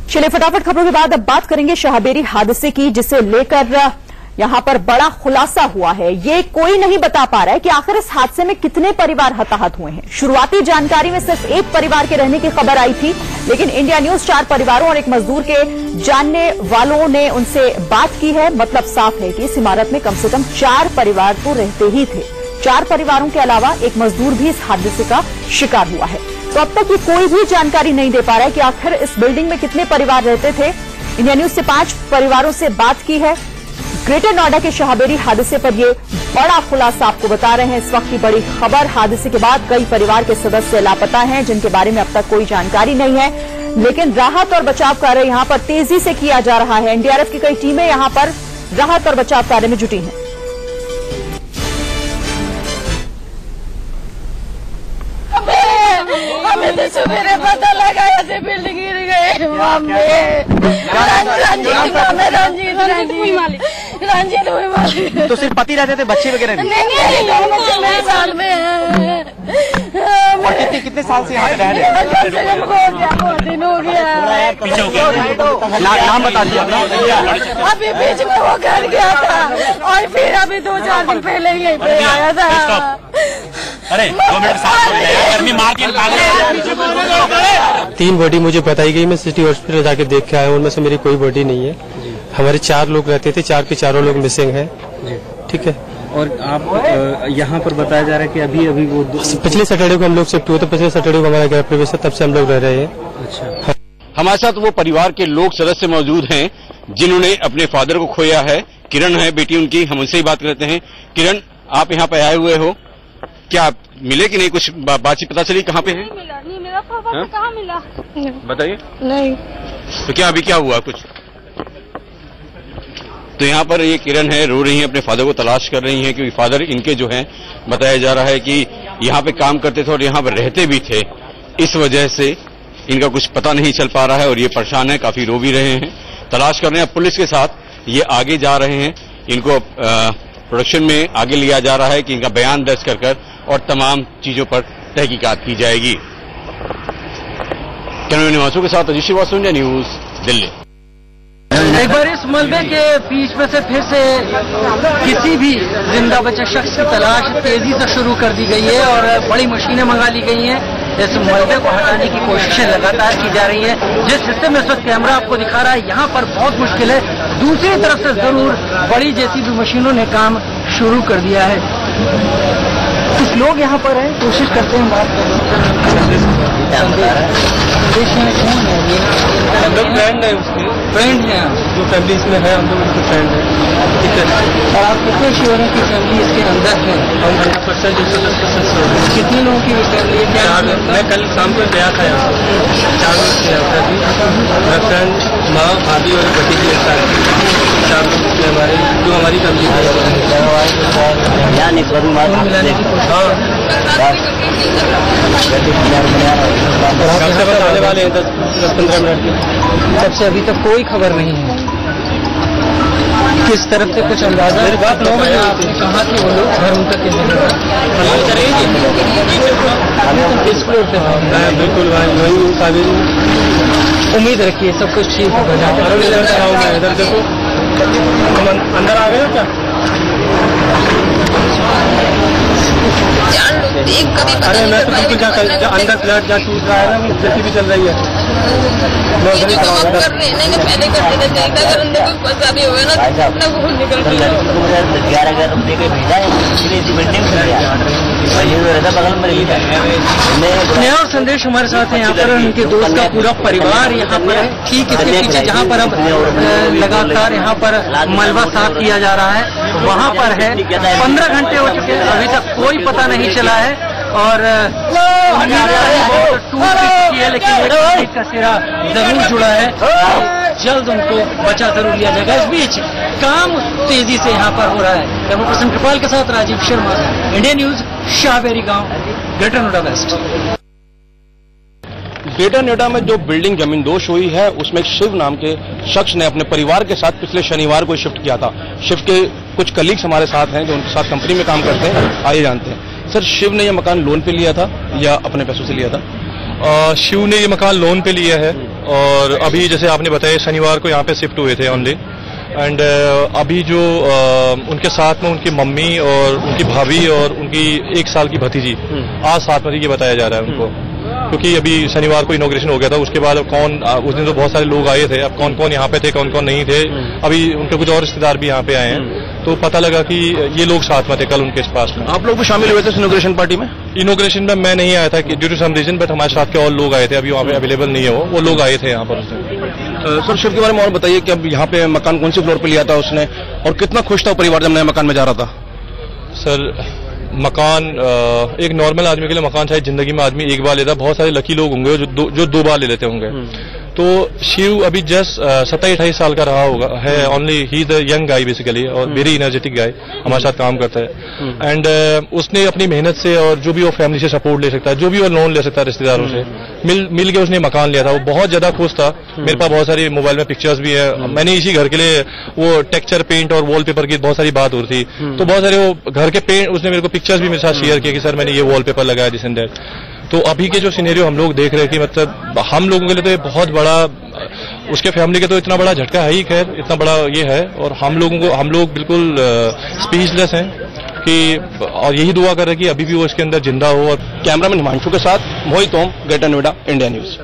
चलिए फटाफट खबरों के बाद अब बात करेंगे शाहबेरी हादसे की, जिसे लेकर यहां पर बड़ा खुलासा हुआ है। ये कोई नहीं बता पा रहा है कि आखिर इस हादसे में कितने परिवार हताहत हुए हैं। शुरुआती जानकारी में सिर्फ एक परिवार के रहने की खबर आई थी, लेकिन इंडिया न्यूज 4 परिवारों और एक मजदूर के जानने वालों ने उनसे बात की है। मतलब साफ है कि इस इमारत में कम से कम 4 परिवार तो रहते ही थे। 4 परिवारों के अलावा एक मजदूर भी इस हादसे का शिकार हुआ है। तो अब तक ये कोई भी जानकारी नहीं दे पा रहा है कि आखिर इस बिल्डिंग में कितने परिवार रहते थे। इंडिया न्यूज से 5 परिवारों से बात की है। ग्रेटर नोएडा के शाहबेरी हादसे पर ये बड़ा खुलासा आपको बता रहे हैं। इस वक्त की बड़ी खबर, हादसे के बाद कई परिवार के सदस्य लापता हैं, जिनके बारे में अब तक कोई जानकारी नहीं है। लेकिन राहत और बचाव कार्य यहां पर तेजी से किया जा रहा है। एनडीआरएफ की कई टीमें यहां पर राहत और बचाव कार्य में जुटी हैं। हमें तो सवेरे पता लगा ऐसे बिल्डिंग गिर गए। रंजीत हुई मालिक। तो सिर्फ पति रहते थे, बच्चे वगैरह नहीं? साल में है। और कितने साल से यहाँ पे रह रहे हैं? बहुत दिन हो गया। नाम बता दिया। अभी बीच में वो घर गया था और फिर अभी 2-4 दिन पहले यहीं पे आया था। अरे 2 मिनट गर्मी मार के 3 बॉडी मुझे बताई गई। मैं सिटी हॉस्पिटल जाके देख के आया हूँ, उनमें से मेरी कोई बॉडी नहीं है। हमारे 4 लोग रहते थे, 4 के चारों लोग मिसिंग हैं। ठीक है। और आप यहाँ पर बताया जा रहा है कि अभी वो पिछले सैटरडे को हम लोग शिफ्ट हुए थे। पिछले सैटरडे को हमारा गृह प्रवेश है, तब से हम लोग रह रहे हैं। अच्छा। हमारे साथ वो परिवार के लोग सदस्य मौजूद हैं जिन्होंने अपने फादर को खोया है। किरण है बेटी उनकी, हम उनसे ही बात करते हैं। किरण, आप यहाँ पे आए हुए हो, क्या मिले कि नहीं? कुछ बातचीत पता चली कहाँ पे है? नहीं मिला पापा से। कहाँ मिला बताइए। नहीं। तो क्या अभी क्या हुआ कुछ? तो यहाँ पर ये किरण है, रो रही है, अपने फादर को तलाश कर रही है, क्योंकि फादर इनके जो हैं बताया जा रहा है कि यहाँ पे काम करते थे और यहाँ पर रहते भी थे। इस वजह से इनका कुछ पता नहीं चल पा रहा है और ये परेशान है, काफी रो भी रहे हैं, तलाश कर रहे हैं। पुलिस के साथ ये आगे जा रहे हैं। इनको प्रोडक्शन में आगे लिया जा रहा है कि इनका बयान दर्ज कर और तमाम चीजों पर तहकीकात की जाएगी। कैमरा निवासियों के साथ अजीत श्रीवास्तव, इंडिया न्यूज, दिल्ली। एक बार इस मलबे के बीच में से फिर से किसी भी जिंदा बचे शख्स की तलाश तेजी से शुरू कर दी गई है और बड़ी मशीनें मंगा ली गई हैं। इस मलबे को हटाने की कोशिशें लगातार की जा रही हैं। जिस हिस्से में इस वक्त कैमरा आपको दिखा रहा है, यहाँ पर बहुत मुश्किल है। दूसरी तरफ से जरूर बड़ी जेसीबी मशीनों ने काम शुरू कर दिया है। कुछ लोग यहाँ पर हैं, कोशिश करते हैं बात करने। हम लोग फ्रेंड है उसके, फ्रेंड है जो फैमिली इसमें है, हम लोग उनके फ्रेंड है। ठीक है। और आप कितने श्योर हैं कि फैमिली इसके अंदर है? हम 100% 110% श्योर है। कितने लोगों की फैमिली है? 4 लोग। मैं कल शाम को गया था यहाँ से, 4 लोग थे यहाँ पर। मेरा फ्रेंड, माँ, भाभी और भतीजी एक साथ 4 लोग थे हमारे, जो हमारी फैमिली है। आने वाले हैं 10-15 मिनट में। सबसे अभी तक कोई खबर नहीं है। किस तरफ से कुछ अंदाजा? मेरी बात 9 बजे आपने कहा कि वो लोग घर उनका किस फ्लोर पे? बिल्कुल वही कावेरी। उम्मीद रखिए सब कुछ ठीक होगा। इधर देखो, हम अंदर आ गए हो क्या? अरे मैं तो बिल्कुल अंदर फ्लैट जहाँ टूट रहा है ना, वो जैसी भी चल रही है। मैं उधर ही खड़ा हूँ। पहले करते थे, अगर अंदर कोई फंसा भी होगा ना तो वो निकल के 11,000 रुपये के भेजा है, बिल्डिंग नया और संदेश हमारे साथ है। यहाँ पर उनके दोस्त का पूरा परिवार यहाँ पर है, ठीक इसके पीछे जहाँ पर अब लगातार यहाँ पर मलबा साफ किया जा रहा है, वहाँ पर है। 15 घंटे हो चुके हैं, अभी तक कोई पता नहीं चला है और टूट चुकी है, लेकिन एक का सिरा जरूर जुड़ा है। जल्द उनको बचा जरूर लिया जाएगा। इस बीच काम तेजी से यहाँ पर हो रहा है। कैमरा पर्सन कृपाल के साथ राजीव शर्मा, इंडिया न्यूज, शाहबेरी गांव, greater Noida west. Greater Noida में जो बिल्डिंग जमींदोज हुई है, उसमें शिव नाम के शख्स ने अपने परिवार के साथ पिछले शनिवार को शिफ्ट किया था। शिव के कुछ कलीग्स हमारे साथ हैं जो उनके साथ कंपनी में काम करते हैं, आइए जानते हैं। सर, शिव ने यह मकान लोन पे लिया था या अपने पैसों से लिया था? शिव ने ये मकान लोन पे लिया है और अभी जैसे आपने बताया शनिवार को यहाँ पे शिफ्ट हुए थे ओनली। एंड अभी जो उनके साथ में उनकी मम्मी और उनकी भाभी और उनकी 1 साल की भतीजी आज साथ में ये बताया जा रहा है उनको, क्योंकि अभी शनिवार को इनॉग्रेशन हो गया था। उसके बाद कौन उस दिन तो बहुत सारे लोग आए थे, अब कौन कौन यहाँ पे थे कौन कौन नहीं थे, अभी उनके कुछ और रिश्तेदार भी यहाँ पे आए हैं, तो पता लगा कि ये लोग साथ में थे कल उनके पास में। आप लोग भी शामिल हुए थे इनॉग्रेशन पार्टी में? इनॉग्रेशन में मैं नहीं आया था due to some reason, but हमारे साथ के और लोग आए थे, अभी वहाँ पे अवेलेबल नहीं है वो लोग आए थे यहाँ पर उस दिन। सर शिफ्ट के बारे में और बताइए कि अब यहाँ पे मकान कौन सी फ्लोर पे लिया था उसने और कितना खुश था परिवार जब नए मकान में जा रहा था? सर मकान एक नॉर्मल आदमी के लिए मकान शायद जिंदगी में आदमी एक बार लेता, बहुत सारे लकी लोग होंगे जो 2 बार ले लेते होंगे। तो शिव अभी जस्ट 27-28 साल का रहा होगा है, only he is a young guy basically और वेरी एनर्जेटिक गाय, हमारे साथ काम करता है। एंड उसने अपनी मेहनत से और जो भी वो फैमिली से सपोर्ट ले सकता है, जो भी वो लोन ले सकता है रिश्तेदारों से, मिल के उसने मकान लिया था। वो बहुत ज्यादा खुश था। मेरे पास बहुत सारी मोबाइल में पिक्चर्स भी है। मैंने इसी घर के लिए वो टेक्सचर पेंट और वॉलपेपर की बहुत सारी बात हो रही थी, तो बहुत सारे वो घर के पेंट उसने मेरे को पिक्चर्स भी मेरे साथ शेयर किया कि सर मैंने ये वॉलपेपर लगाया दिस एंड दैट। तो अभी के जो सिनेरियो हम लोग देख रहे हैं कि मतलब हम लोगों के लिए तो ये बहुत बड़ा, उसके फैमिली के तो इतना बड़ा झटका है ही, खैर इतना बड़ा ये है, और हम लोग बिल्कुल स्पीचलेस हैं कि, और यही दुआ कर रहे हैं कि अभी भी वो इसके अंदर जिंदा हो। और कैमरामैन हिमांशु के साथ मोहित ओम, ग्रेटर नोएडा, इंडिया न्यूज।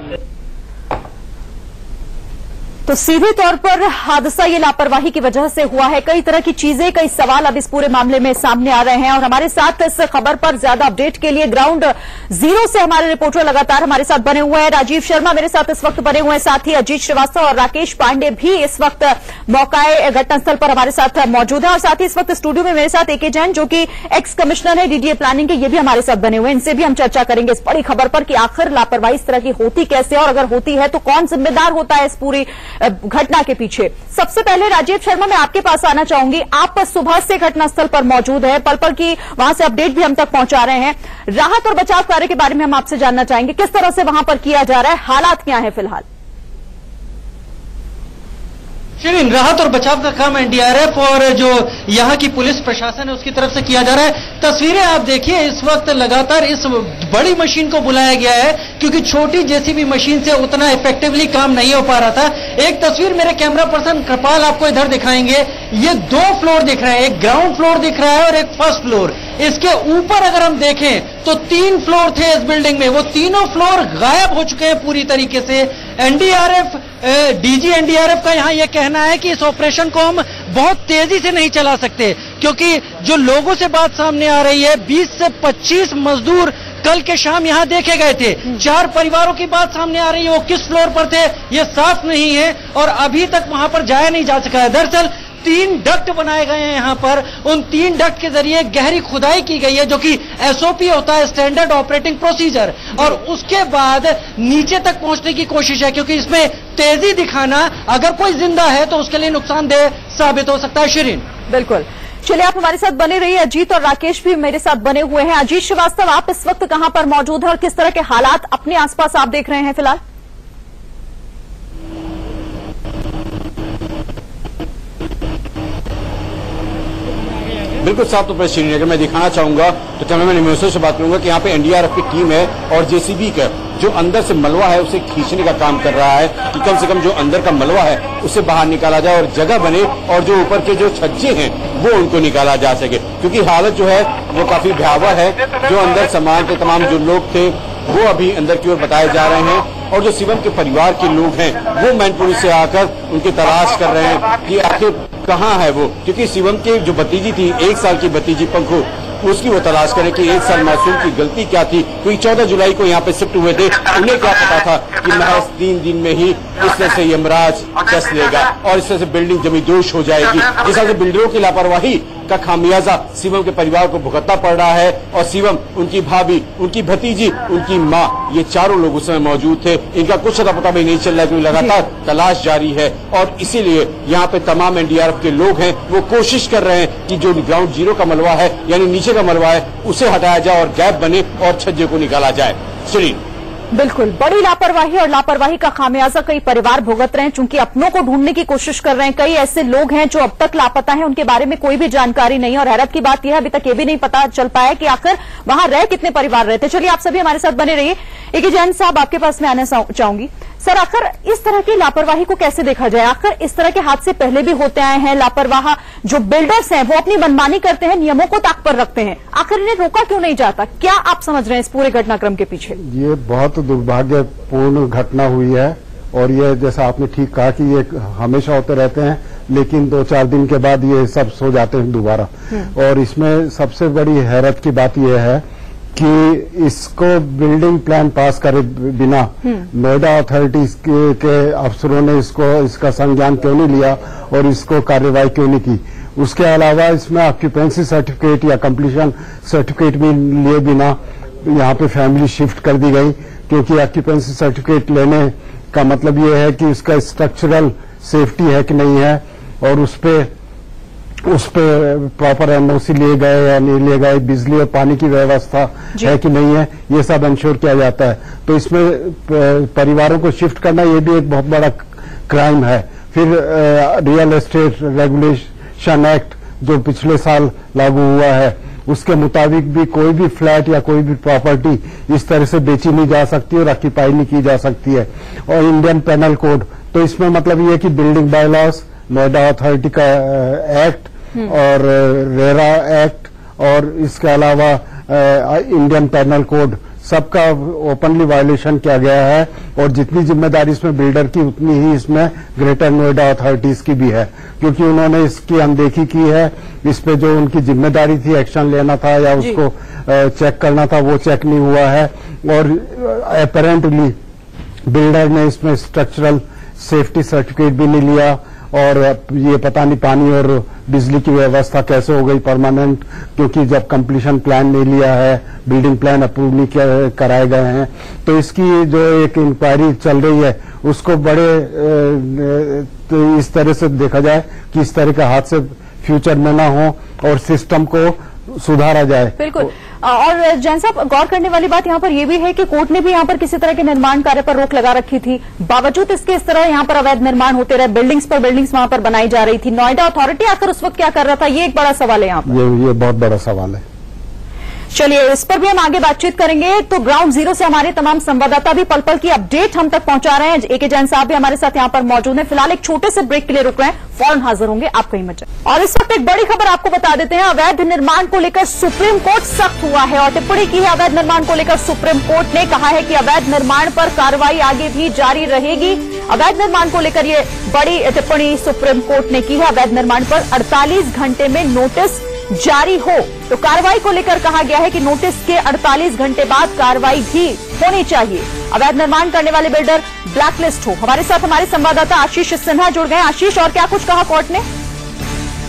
तो सीधे तौर पर हादसा ये लापरवाही की वजह से हुआ है। कई तरह की चीजें, कई सवाल अब इस पूरे मामले में सामने आ रहे हैं और हमारे साथ इस खबर पर ज्यादा अपडेट के लिए ग्राउंड जीरो से हमारे रिपोर्टर लगातार हमारे साथ बने हुए हैं। राजीव शर्मा मेरे साथ इस वक्त बने हुए हैं, साथ ही अजीत श्रीवास्तव और राकेश पांडे भी इस वक्त मौकाए घटनास्थल पर हमारे साथ मौजूद है। और साथ ही इस वक्त स्टूडियो में मेरे साथ एके जैन जो कि एक्स कमिश्नर है डीडीए प्लानिंग के, ये भी हमारे साथ बने हुए हैं। इनसे भी हम चर्चा करेंगे इस बड़ी खबर पर कि आखिर लापरवाही इस तरह की होती कैसे, और अगर होती है तो कौन जिम्मेदार होता है इस पूरी घटना के पीछे। सबसे पहले राजीव शर्मा मैं आपके पास आना चाहूंगी। आप सुबह से घटनास्थल पर मौजूद है, पल पल की वहां से अपडेट भी हम तक पहुंचा रहे हैं। राहत और बचाव कार्य के बारे में हम आपसे जानना चाहेंगे, किस तरह से वहां पर किया जा रहा है, हालात क्या है फिलहाल? शिरीन, राहत और बचाव का काम एनडीआरएफ और जो यहाँ की पुलिस प्रशासन है उसकी तरफ से किया जा रहा है। तस्वीरें आप देखिए, इस वक्त लगातार इस बड़ी मशीन को बुलाया गया है क्योंकि छोटी जेसीबी मशीन से उतना इफेक्टिवली काम नहीं हो पा रहा था। एक तस्वीर मेरे कैमरा पर्सन कृपाल आपको इधर दिखाएंगे। ये 2 फ्लोर दिख रहे हैं, एक ग्राउंड फ्लोर दिख रहा है और एक फर्स्ट फ्लोर। इसके ऊपर अगर हम देखें तो 3 फ्लोर थे इस बिल्डिंग में, वो तीनों फ्लोर गायब हो चुके हैं पूरी तरीके से। एनडीआरएफ डीजी एनडीआरएफ का यहाँ यह कहना है कि इस ऑपरेशन को हम बहुत तेजी से नहीं चला सकते क्योंकि जो लोगों से बात सामने आ रही है 20 से 25 मजदूर कल के शाम यहाँ देखे गए थे। 4 परिवारों की बात सामने आ रही है, वो किस फ्लोर पर थे ये साफ नहीं है और अभी तक वहां पर जाया नहीं जा सका है। दरअसल 3 डक्ट बनाए गए हैं यहाँ पर, उन 3 डक्ट के जरिए गहरी खुदाई की गई है जो कि एसओपी होता है, स्टैंडर्ड ऑपरेटिंग प्रोसीजर, और उसके बाद नीचे तक पहुंचने की कोशिश है क्योंकि इसमें तेजी दिखाना अगर कोई जिंदा है तो उसके लिए नुकसानदेह साबित हो सकता है। शिरीन, बिल्कुल, चलिए आप हमारे साथ बने रहिए। अजीत और राकेश भी मेरे साथ बने हुए हैं। अजीत श्रीवास्तव, आप इस वक्त कहां पर मौजूद हैं और किस तरह के हालात अपने आसपास आप देख रहे हैं फिलहाल? बिल्कुल साफ तौर पर श्रीनगर मैं दिखाना चाहूंगा तो कैमरामैन हिमेश्वर से बात करूंगा कि यहाँ पे एनडीआरएफ की टीम है और जेसीबी का जो अंदर से मलबा है उसे खींचने का काम कर रहा है कि कम से कम जो अंदर का मलबा है उसे बाहर निकाला जाए और जगह बने और जो ऊपर के जो छज्जे हैं वो उनको निकाला जा सके, क्योंकि हालत जो है वो काफी भयावह है। जो अंदर सामान के तमाम जो लोग थे वो अभी अंदर की ओर बताए जा रहे हैं और जो शिवम के परिवार के लोग हैं वो मैनपुरी से आकर उनकी तलाश कर रहे हैं कि आखिर कहाँ है वो, क्योंकि शिवम की जो भतीजी थी 1 साल की भतीजी पंखु, उसकी वो तलाश करें कि 1 साल मासूम की गलती क्या थी, क्योंकि 14 जुलाई को यहाँ पे शिफ्ट हुए थे। उन्हें क्या पता था कि महज 3 दिन में ही इस तरह से यमराज डस लेगा और इस तरह से बिल्डिंग जमींदोज हो जाएगी। जिस तरह से बिल्डरों की लापरवाही का खामियाजा शिवम के परिवार को भुगतना पड़ रहा है और शिवम, उनकी भाभी, उनकी भतीजी, उनकी माँ, ये चारों लोग उस समय मौजूद थे। इनका कुछ अता पता भी नहीं चल रहा है क्योंकि लगातार तलाश जारी है और इसीलिए यहाँ पे तमाम एनडीआरएफ के लोग हैं वो कोशिश कर रहे हैं कि जो ग्राउंड जीरो का मलबा है यानी नीचे का मलबा है उसे हटाया जाए और गैप बने और छज्जे को निकाला जाए। श्री बिल्कुल, बड़ी लापरवाही और लापरवाही का खामियाजा कई परिवार भुगत रहे हैं चूंकि अपनों को ढूंढने की कोशिश कर रहे हैं। कई ऐसे लोग हैं जो अब तक लापता हैं, उनके बारे में कोई भी जानकारी नहीं है और हैरत की बात यह है अभी तक ये भी नहीं पता चल पाया कि आखिर वहां रह कितने परिवार रहते। चलिए आप सभी हमारे साथ बने रहिए। एके जैन साहब, आपके पास मैं आना चाहूंगी। सर, आखिर इस तरह की लापरवाही को कैसे देखा जाए? आखिर इस तरह के हादसे पहले भी होते आए हैं। लापरवाह जो बिल्डर्स हैं वो अपनी मनमानी करते हैं, नियमों को ताक पर रखते हैं। आखिर इन्हें रोका क्यों नहीं जाता? क्या आप समझ रहे हैं इस पूरे घटनाक्रम के पीछे? ये बहुत दुर्भाग्यपूर्ण घटना हुई है और ये जैसा आपने ठीक कहा कि ये हमेशा होते रहते हैं, लेकिन 2-4 दिन के बाद ये सब सो जाते हैं दोबारा। और इसमें सबसे बड़ी हैरत की बात यह है कि इसको बिल्डिंग प्लान पास करे बिना नोएडा अथॉरिटीज के अफसरों ने इसका संज्ञान क्यों नहीं लिया और इसको कार्रवाई क्यों नहीं की। उसके अलावा इसमें ऑक्यूपेंसी सर्टिफिकेट या कंप्लीशन सर्टिफिकेट भी लिए बिना यहाँ पे फैमिली शिफ्ट कर दी गई, क्योंकि ऑक्यूपेंसी सर्टिफिकेट लेने का मतलब ये है कि उसका स्ट्रक्चरल सेफ्टी है कि नहीं है और उस पे प्रॉपर एनओसी लिए गए या नहीं लिए गए, बिजली और पानी की व्यवस्था है कि नहीं है, ये सब इंश्योर किया जाता है। तो इसमें परिवारों को शिफ्ट करना ये भी एक बहुत बड़ा क्राइम है। फिर रियल एस्टेट रेगुलेशन एक्ट जो पिछले साल लागू हुआ है उसके मुताबिक भी कोई भी फ्लैट या कोई भी प्रॉपर्टी इस तरह से बेची नहीं जा सकती और ऑक्यूपाई नहीं की जा सकती है। और इंडियन पेनल कोड, तो इसमें मतलब ये है कि बिल्डिंग बायलॉज, नोएडा अथॉरिटी का एक्ट और रेरा एक्ट और इसके अलावा इंडियन पेनल कोड, सबका ओपनली वायलेशन किया गया है। और जितनी जिम्मेदारी इसमें बिल्डर की उतनी ही इसमें ग्रेटर नोएडा अथॉरिटीज की भी है, क्योंकि उन्होंने इसकी अनदेखी की है। इस पे जो उनकी जिम्मेदारी थी एक्शन लेना था या उसको चेक करना था वो चेक नहीं हुआ है। और अपेरेंटली बिल्डर ने इसमें स्ट्रक्चरल सेफ्टी सर्टिफिकेट भी नहीं लिया और ये पता नहीं पानी और बिजली की व्यवस्था कैसे हो गई परमानेंट, क्योंकि जब कंप्लीशन प्लान नहीं लिया है, बिल्डिंग प्लान अप्रूव नहीं कराए गए हैं। तो इसकी जो एक इंक्वायरी चल रही है उसको बड़े तो इस तरह से देखा जाए कि इस तरह के हादसे फ्यूचर में ना हो और सिस्टम को सुधारा जाए। बिल्कुल। और जैन साहब, गौर करने वाली बात यहाँ पर यह भी है कि कोर्ट ने भी यहाँ पर किसी तरह के निर्माण कार्य पर रोक लगा रखी थी, बावजूद इसके इस तरह यहाँ पर अवैध निर्माण होते रहे, बिल्डिंग्स पर बिल्डिंग्स वहां पर बनाई जा रही थी। नोएडा अथॉरिटी आखिर उस वक्त क्या कर रहा था, ये एक बड़ा सवाल है यहाँ पर। ये बहुत बड़ा सवाल है। चलिए, इस पर भी हम आगे बातचीत करेंगे। तो ग्राउंड जीरो से हमारे तमाम संवाददाता भी पल पल की अपडेट हम तक पहुंचा रहे हैं। एके जैन साहब भी हमारे साथ यहाँ पर मौजूद हैं। फिलहाल एक छोटे से ब्रेक के लिए रुक रहे हैं, फौरन हाजिर होंगे, आप कहीं मत जाइए। और इस वक्त एक बड़ी खबर आपको बता देते हैं। अवैध निर्माण को लेकर सुप्रीम कोर्ट सख्त हुआ है और टिप्पणी की है। अवैध निर्माण को लेकर सुप्रीम कोर्ट ने कहा है कि अवैध निर्माण पर कार्रवाई आगे भी जारी रहेगी। अवैध निर्माण को लेकर ये बड़ी टिप्पणी सुप्रीम कोर्ट ने की है। अवैध निर्माण पर 48 घंटे में नोटिस जारी हो तो कार्रवाई को लेकर कहा गया है कि नोटिस के 48 घंटे बाद कार्रवाई भी होनी चाहिए। अवैध निर्माण करने वाले बिल्डर ब्लैकलिस्ट हो। हमारे साथ हमारे संवाददाता आशीष सिन्हा जुड़ गए। आशीष, और क्या कुछ कहा कोर्ट ने?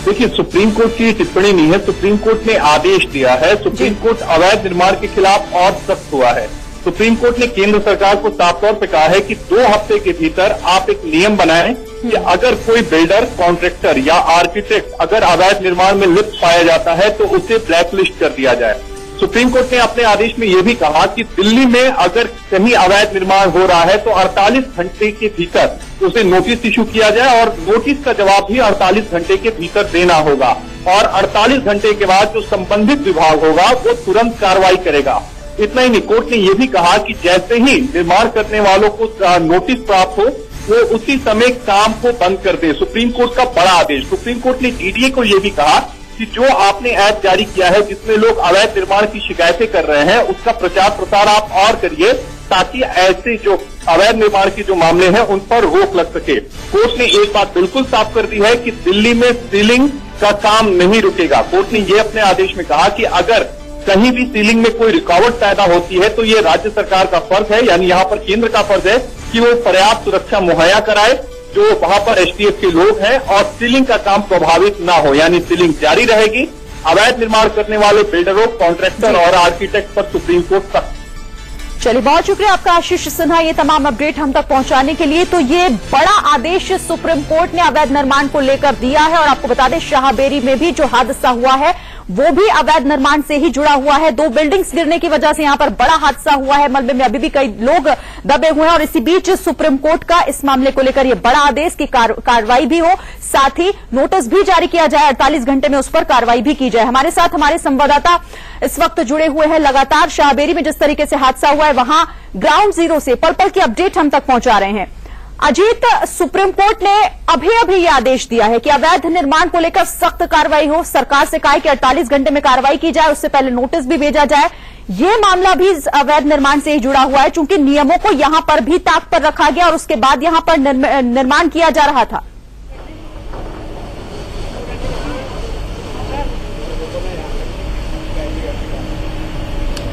देखिए, सुप्रीम कोर्ट की टिप्पणी नहीं है, सुप्रीम कोर्ट ने आदेश दिया है। सुप्रीम कोर्ट अवैध निर्माण के खिलाफ और सख्त हुआ है। सुप्रीम कोर्ट ने केंद्र सरकार को साफ तौर पर कहा है कि 2 हफ्ते के भीतर आप एक नियम बनाएं कि अगर कोई बिल्डर, कॉन्ट्रैक्टर या आर्किटेक्ट अगर अवैध निर्माण में लिप्त पाया जाता है तो उसे ब्लैकलिस्ट कर दिया जाए। सुप्रीम कोर्ट ने अपने आदेश में यह भी कहा कि दिल्ली में अगर कहीं अवैध निर्माण हो रहा है तो 48 घंटे के भीतर उसे नोटिस इशू किया जाए और नोटिस का जवाब भी 48 घंटे के भीतर देना होगा। और 48 घंटे के बाद जो संबंधित विभाग होगा वो तुरंत कार्रवाई करेगा। इतना ही नहीं, कोर्ट ने यह भी कहा कि जैसे ही निर्माण करने वालों को नोटिस प्राप्त हो वो उसी समय काम को बंद कर दे। सुप्रीम कोर्ट का बड़ा आदेश। सुप्रीम कोर्ट ने डीडीए को यह भी कहा कि जो आपने ऐप जारी किया है जिसमें लोग अवैध निर्माण की शिकायतें कर रहे हैं उसका प्रचार प्रसार आप और करिए ताकि ऐसे जो अवैध निर्माण के जो मामले हैं उन पर रोक लग सके। कोर्ट ने एक बात बिल्कुल साफ कर दी है कि दिल्ली में सीलिंग का काम नहीं रुकेगा। कोर्ट ने ये अपने आदेश में कहा कि अगर कहीं भी सीलिंग में कोई रुकावट पैदा होती है तो ये राज्य सरकार का फर्ज है, यानी यहाँ पर केंद्र का फर्ज है कि वो पर्याप्त सुरक्षा मुहैया कराए जो वहां पर एसटीएफ के लोग हैं और सीलिंग का काम प्रभावित ना हो, यानी सीलिंग जारी रहेगी। अवैध निर्माण करने वाले बिल्डरों, कॉन्ट्रैक्टर और आर्किटेक्ट पर सुप्रीम कोर्ट सख्त। चलिए, बहुत शुक्रिया आपका आशीष सिन्हा, ये तमाम अपडेट हम तक पहुंचाने के लिए। तो ये बड़ा आदेश सुप्रीम कोर्ट ने अवैध निर्माण को लेकर दिया है और आपको बता दें शाहबेरी में भी जो हादसा हुआ है वो भी अवैध निर्माण से ही जुड़ा हुआ है। 2 बिल्डिंग्स गिरने की वजह से यहां पर बड़ा हादसा हुआ है। मलबे में अभी भी कई लोग दबे हुए हैं और इसी बीच सुप्रीम कोर्ट का इस मामले को लेकर यह बड़ा आदेश की कार्रवाई भी हो, साथ ही नोटिस भी जारी किया जाए, 48 घंटे में उस पर कार्रवाई भी की जाए। हमारे साथ हमारे संवाददाता इस वक्त जुड़े हुए हैं। लगातार शाहबेरी में जिस तरीके से हादसा हुआ है वहां ग्राउंड जीरो से पल पल की अपडेट हम तक पहुंचा रहे हैं। अजीत, सुप्रीम कोर्ट ने अभी अभी यह आदेश दिया है कि अवैध निर्माण को लेकर सख्त कार्रवाई हो। सरकार से कहा है कि 48 घंटे में कार्रवाई की जाए, उससे पहले नोटिस भी भेजा जाए। यह मामला भी अवैध निर्माण से ही जुड़ा हुआ है, चूंकि नियमों को यहां पर भी ताक पर रखा गया और उसके बाद यहां पर निर्माण किया जा रहा था।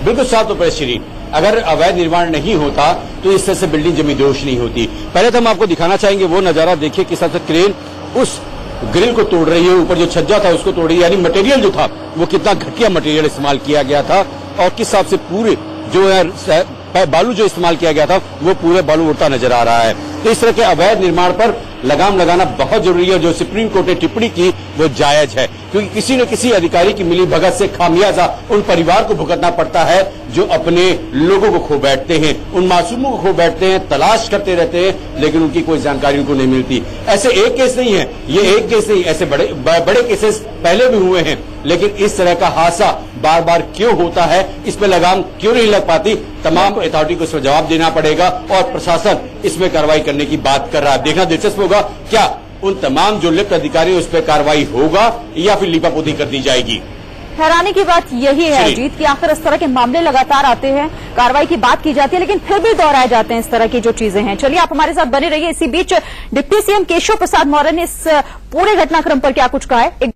बिल्कुल साफ तो श्री, अगर अवैध निर्माण नहीं होता तो इस तरह से बिल्डिंग जमी दोष नहीं होती। पहले तो हम आपको दिखाना चाहेंगे वो नजारा, देखिए किस तरह से क्रेन उस ग्रिल को तोड़ रही है, ऊपर जो छज्जा था उसको तोड़ रही है, यानी मटेरियल जो था वो कितना घटिया मटेरियल इस्तेमाल किया गया था और किस हिसाब से पूरे जो है बालू जो इस्तेमाल किया गया था वो पूरे बालू उड़ता नजर आ रहा है। तो इस तरह के अवैध निर्माण पर लगाम लगाना बहुत जरूरी है। जो सुप्रीम कोर्ट ने टिप्पणी की वो जायज है, क्योंकि किसी न किसी अधिकारी की मिली भगत से खामियाजा उन परिवार को भुगतना पड़ता है जो अपने लोगों को खो बैठते हैं, उन मासूमों को खो बैठते हैं, तलाश करते रहते हैं, लेकिन उनकी कोई जानकारी उनको नहीं मिलती। ऐसे एक केस नहीं है, ये एक केस नहीं, ऐसे बड़े केसेस पहले भी हुए हैं, लेकिन इस तरह का हादसा बार बार क्यों होता है, इस पर लगाम क्यों नहीं लग पाती? तमाम अथॉरिटी को इसमें जवाब देना पड़ेगा और प्रशासन इसमें कार्रवाई करने की बात कर रहा है। देखना दिलचस्प होगा क्या उन तमाम जो लिप्त अधिकारी उस पर कार्रवाई होगा या फिर लीपापोती कर दी जाएगी। हैरानी की बात यही है अजीत कि आखिर इस तरह के मामले लगातार आते हैं, कार्रवाई की बात की जाती है, लेकिन फिर भी दोहराए जाते हैं इस तरह की जो चीजें हैं। चलिए आप हमारे साथ बने रहिए। इसी बीच डिप्टी सीएम केशव प्रसाद मौर्य ने इस पूरे घटनाक्रम पर क्या कुछ कहा है।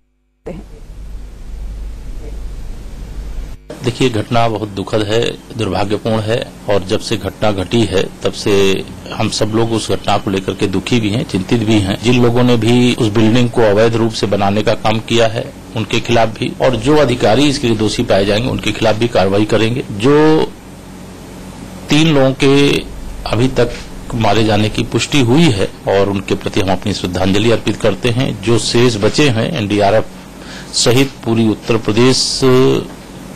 देखिए, घटना बहुत दुखद है, दुर्भाग्यपूर्ण है और जब से घटना घटी है तब से हम सब लोग उस घटना को लेकर के दुखी भी हैं, चिंतित भी हैं। जिन लोगों ने भी उस बिल्डिंग को अवैध रूप से बनाने का काम किया है उनके खिलाफ भी, और जो अधिकारी इसके लिए दोषी पाए जाएंगे उनके खिलाफ भी कार्रवाई करेंगे। जो 3 लोगों के अभी तक मारे जाने की पुष्टि हुई है और उनके प्रति हम अपनी श्रद्धांजलि अर्पित करते हैं। जो शेष बचे हैं, एनडीआरएफ सहित पूरी उत्तर प्रदेश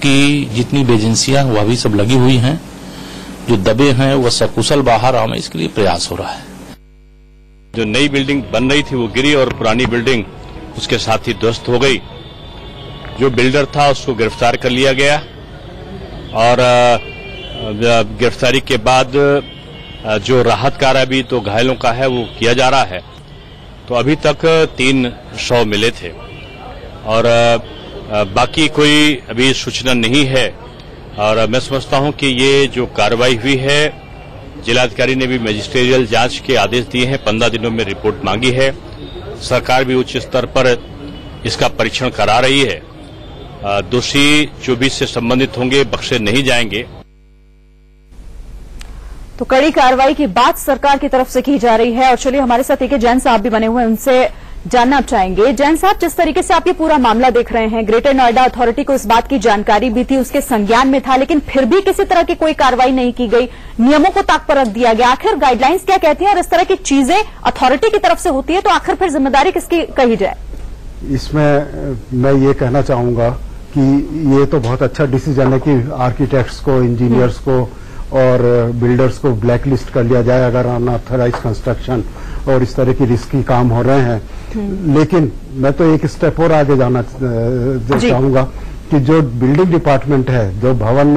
की जितनी भी एजेंसियां वह भी सब लगी हुई हैं। जो दबे हैं वह सकुशल बाहर आने, इसके लिए प्रयास हो रहा है। जो नई बिल्डिंग बन रही थी वो गिरी और पुरानी बिल्डिंग उसके साथ ही ध्वस्त हो गई। जो बिल्डर था उसको गिरफ्तार कर लिया गया और गिरफ्तारी के बाद जो राहत कार्य भी तो घायलों का है वो किया जा रहा है। तो अभी तक 3 शव मिले थे और बाकी कोई अभी सूचना नहीं है। और मैं समझता हूं कि ये जो कार्रवाई हुई है, जिलाधिकारी ने भी मजिस्ट्रियल जांच के आदेश दिए हैं, 15 दिनों में रिपोर्ट मांगी है। सरकार भी उच्च स्तर पर इसका परीक्षण करा रही है। दोषी जो भी इससे संबंधित होंगे बख्शे नहीं जाएंगे। तो कड़ी कार्रवाई की बात सरकार की तरफ से की जा रही है। और चलिए हमारे साथ एक जैन साहब भी बने हुए हैं, उनसे जानना चाहेंगे। जैन साहब, जिस तरीके से आप ये पूरा मामला देख रहे हैं, ग्रेटर नोएडा अथॉरिटी को इस बात की जानकारी भी थी, उसके संज्ञान में था, लेकिन फिर भी किसी तरह की कोई कार्रवाई नहीं की गई, नियमों को ताक पर रख दिया गया। आखिर गाइडलाइंस क्या कहती हैं? और इस तरह की चीजें अथॉरिटी की तरफ से होती है तो आखिर फिर जिम्मेदारी किसकी कही जाए? इसमें मैं ये कहना चाहूंगा कि ये तो बहुत अच्छा डिसीजन है कि आर्किटेक्ट्स को, इंजीनियर्स को और बिल्डर्स को ब्लैक लिस्ट कर लिया जाए अगर अनऑथराइज कंस्ट्रक्शन और इस तरह की रिस्की काम हो रहे हैं। लेकिन मैं तो एक स्टेप और आगे जाना चाहूंगा कि जो बिल्डिंग डिपार्टमेंट है, जो भवन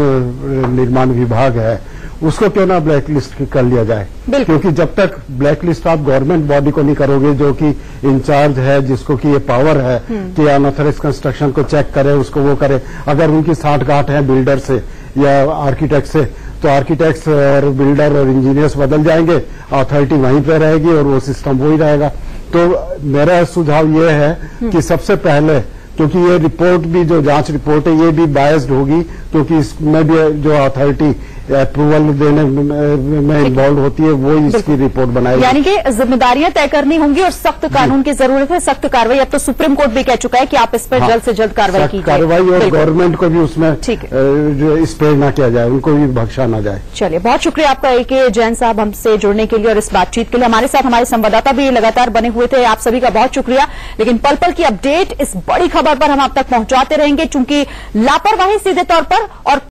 निर्माण विभाग है, उसको क्यों ना ब्लैक लिस्ट कर लिया जाए। क्योंकि जब तक ब्लैक लिस्ट आप गवर्नमेंट बॉडी को नहीं करोगे जो कि इंचार्ज है, जिसको कि ये पावर है कि अनऑथराइज कंस्ट्रक्शन को चेक करे, उसको वो करे, अगर उनकी साठगांठ है बिल्डर से या आर्किटेक्ट से, तो आर्किटेक्ट्स और बिल्डर और इंजीनियर्स बदल जाएंगे, अथॉरिटी वहीं पे रहेगी और वो सिस्टम वही रहेगा। तो मेरा सुझाव ये है कि सबसे पहले, क्योंकि ये रिपोर्ट भी, जो जांच रिपोर्ट है, ये भी बायस्ड होगी, क्योंकि इसमें भी जो अथॉरिटी अप्रूवल देने में इन्वॉल्व होती है, वो इसकी रिपोर्ट बनाएगी। यानी कि जिम्मेदारियां तय करनी होंगी और सख्त कानून की जरूरत है, सख्त कार्रवाई। अब तो सुप्रीम कोर्ट भी कह चुका है कि आप इस पर जल्द से जल्द कार्रवाई कीजिए। कार्रवाई और गवर्नमेंट को भी उसमें स्पेयर ना किया जाए, उनको भी बख्शा ना जाए। चलिए, बहुत शुक्रिया आपका AK जैन साहब हमसे जुड़ने के लिए और इस बातचीत के लिए। हमारे साथ हमारे संवाददाता भी लगातार बने हुए थे, आप सभी का बहुत शुक्रिया। लेकिन पल पल की अपडेट, इस बड़ी खबर पर हम आप तक पहुंचाते रहेंगे, चूंकि लापरवाही सीधे तौर पर और